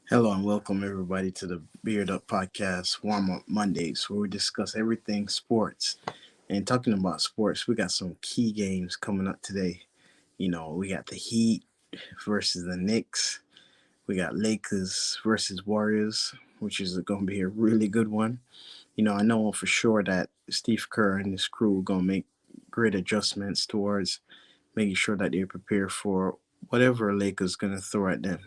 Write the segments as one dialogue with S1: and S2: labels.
S1: Hello and welcome everybody to the Beard Up Podcast Warm Up Mondays, where we discuss everything sports. And talking about sports, we got some key games coming up today. We got the Heat versus the Knicks. We got Lakers versus Warriors, which is going to be a really good one. I know for sure that Steve Kerr and his crew are going to make great adjustments towards making sure that they're prepared for whatever Lakers going to throw at them.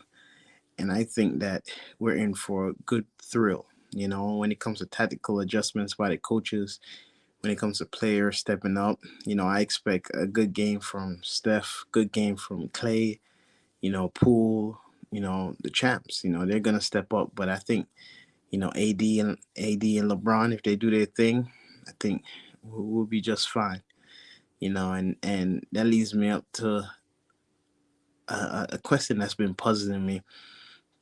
S1: And I think that we're in for a good thrill. When it comes to tactical adjustments by the coaches, when it comes to players stepping up, I expect a good game from Steph, good game from Clay, Poole, the champs. They're gonna step up. But I think, AD and LeBron, if they do their thing, I think we'll be just fine. And that leads me up to a question that's been puzzling me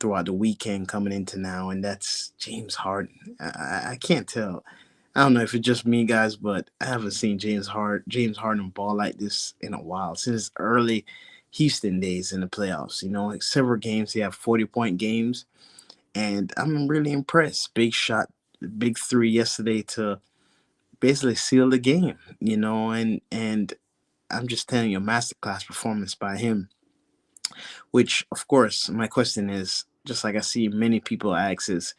S1: throughout the weekend coming into now, and that's James Harden. I can't tell. I don't know if it's just me, guys, but I haven't seen James Harden ball like this in a while since early Houston days in the playoffs. Like several games he had 40-point games, and I'm really impressed. Big shot, big three yesterday to basically seal the game. And I'm just telling you, a masterclass performance by him. Which, of course, my question is just like I see many people ask is,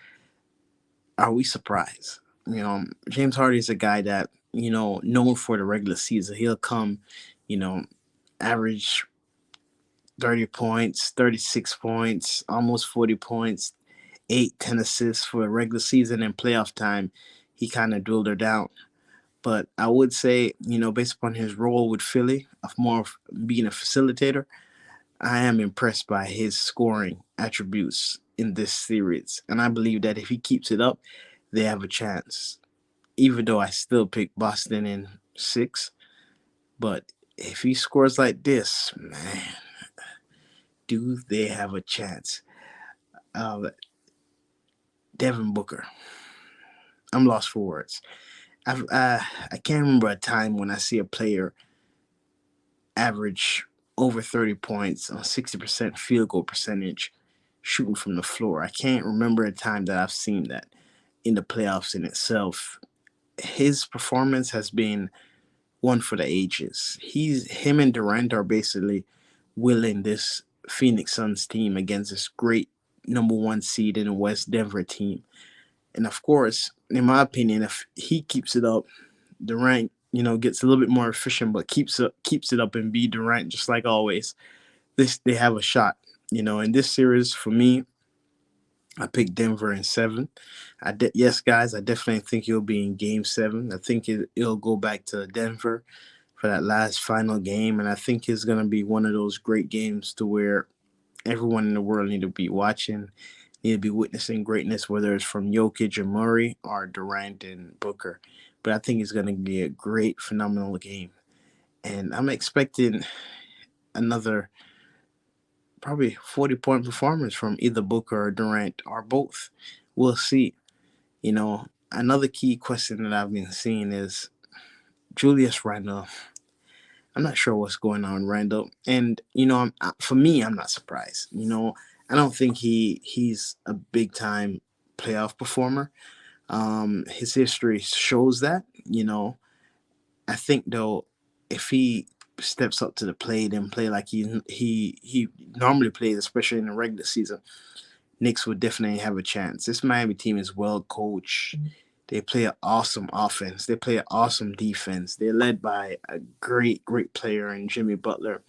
S1: are we surprised? James Harden is a guy that, known for the regular season. He'll come, you know, average 30 points, 36 points, almost 40 points, 10 assists for a regular season and playoff time. He kind of drilled her down. But I would say, based upon his role with Philly, of more of being a facilitator, I am impressed by his scoring attributes in this series. And I believe that if he keeps it up, they have a chance. Even though I still pick Boston in six, but if he scores like this, man, do they have a chance? Uh, Devin Booker, I'm lost for words. I can't remember a time when I see a player average over 30 points on 60% field goal percentage shooting from the floor. I can't remember a time that I've seen that in the playoffs in itself. His performance has been one for the ages. Him and Durant are basically willing this Phoenix Suns team against this great number one seed in the West Denver team. And of course, in my opinion, if he keeps it up, Durant, gets a little bit more efficient, but keeps it up and beat Durant just like always. They have a shot. In this series for me, I picked Denver in seven. Yes, guys, I definitely think he'll be in Game 7. I think it'll go back to Denver for that last final game, and I think it's gonna be one of those great games to where everyone in the world need to be watching, need to be witnessing greatness, whether it's from Jokic and Murray or Durant and Booker. But I think it's gonna be a great, phenomenal game, and I'm expecting another probably 40-point performance from either Booker or Durant or both. We'll see. Another key question that I've been seeing is Julius Randle. I'm not sure what's going on, Randle. And for me, I'm not surprised. I don't think he's a big time playoff performer. His history shows that. I think though, if he steps up to the plate and play like he normally plays, especially in the regular season, Knicks would definitely have a chance. This Miami team is well coached. They play an awesome offense. They play an awesome defense. They're led by a great, great player in Jimmy Butler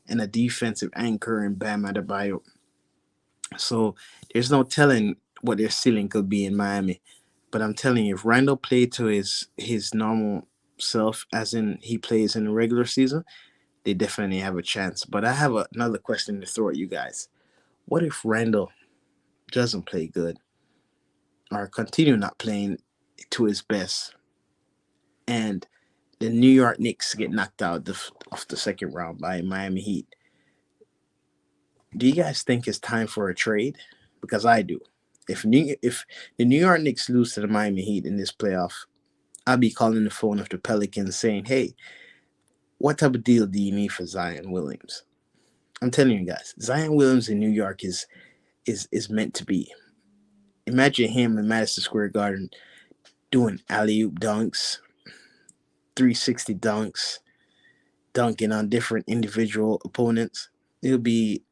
S1: and a defensive anchor in Bam Adebayo. So there's no telling what their ceiling could be in Miami. But I'm telling you, if Randall played to his normal self, as in he plays in the regular season, they definitely have a chance. But I have another question to throw at you guys. What if Randall doesn't play good or continue not playing to his best, and the New York Knicks get knocked out of the second round by Miami Heat? Do you guys think it's time for a trade? Because I do. If the New York Knicks lose to the Miami Heat in this playoff, I'll be calling the phone of the Pelicans saying, "Hey, what type of deal do you need for Zion Williams?" I'm telling you guys, Zion Williams in New York is meant to be. Imagine him in Madison Square Garden doing alley oop dunks, 360 dunks, dunking on different individual opponents. It'll be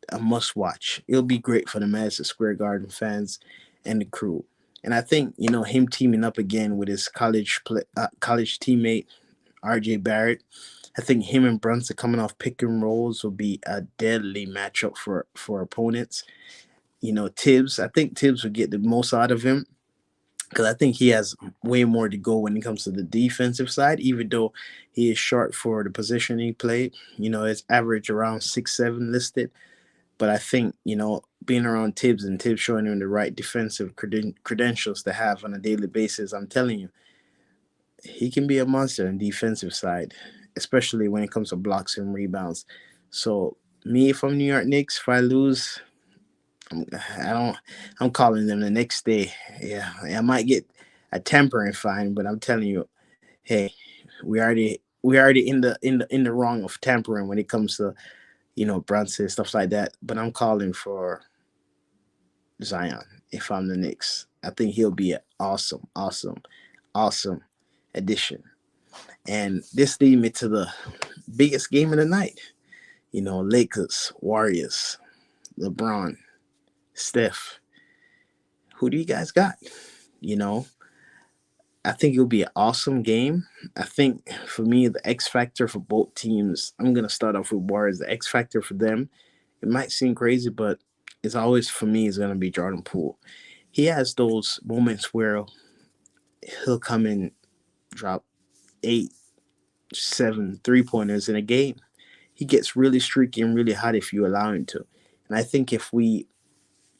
S1: a must watch. It'll be great for the Madison Square Garden fans and the crew. And I think him teaming up again with his college teammate R.J. Barrett. I think him and Brunson coming off pick and rolls will be a deadly matchup for opponents. Tibbs. I think Tibbs will get the most out of him because I think he has way more to go when it comes to the defensive side, even though he is short for the position he played. His average around 6'7" listed. But I think, being around Tibbs and Tibbs showing him the right defensive credentials to have on a daily basis, I'm telling you, he can be a monster on the defensive side, especially when it comes to blocks and rebounds. So, me from New York Knicks, if I lose, I don't. I'm calling them the next day. Yeah, I might get a tempering fine, but I'm telling you, hey, we already in the wrong of tampering when it comes to Brunson stuff like that. But I'm calling for Zion if I'm the Knicks. I think he'll be an awesome, awesome, awesome addition. And this leads me to the biggest game of the night. Lakers, Warriors, LeBron, Steph. Who do you guys got? You know, I think it'll be an awesome game. I think for me, the X factor for both teams, I'm gonna start off with Warriors. The X factor for them, it might seem crazy, but it's always for me is gonna be Jordan Poole. He has those moments where he'll come and drop 8, 7 3-pointers in a game. He gets really streaky and really hot if you allow him to. And I think if we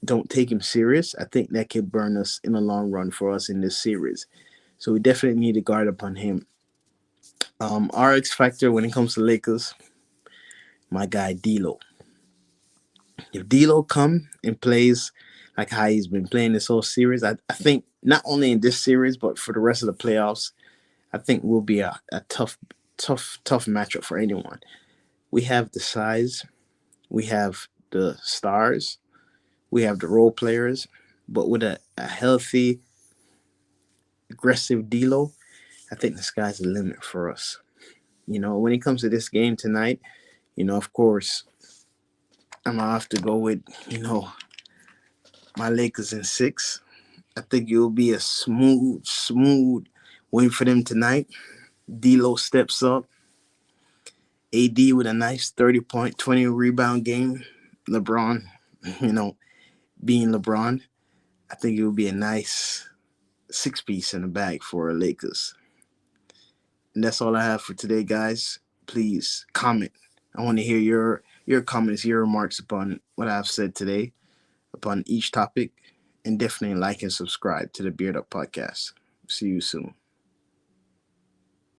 S1: don't take him serious, I think that could burn us in the long run for us in this series. So we definitely need to guard upon him. Our X factor when it comes to Lakers, my guy D'Lo. If D'Lo come and plays like how he's been playing this whole series, I think not only in this series but for the rest of the playoffs, I think will be a tough, tough, tough matchup for anyone. We have the size, we have the stars, we have the role players, but with a healthy, aggressive D'Lo, I think the sky's the limit for us. When it comes to this game tonight, of course, I'm gonna have to go with my Lakers in 6. I think it will be a smooth, smooth win for them tonight. D'Lo steps up. AD with a nice 30-point, 20 rebound game. LeBron, you know, being LeBron, I think it will be a nice six-piece in the bag for Lakers. And that's all I have for today, guys. Please comment. I want to hear your comments, your remarks upon what I've said today, upon each topic, and definitely like and subscribe to the Beard Up Podcast. See you soon.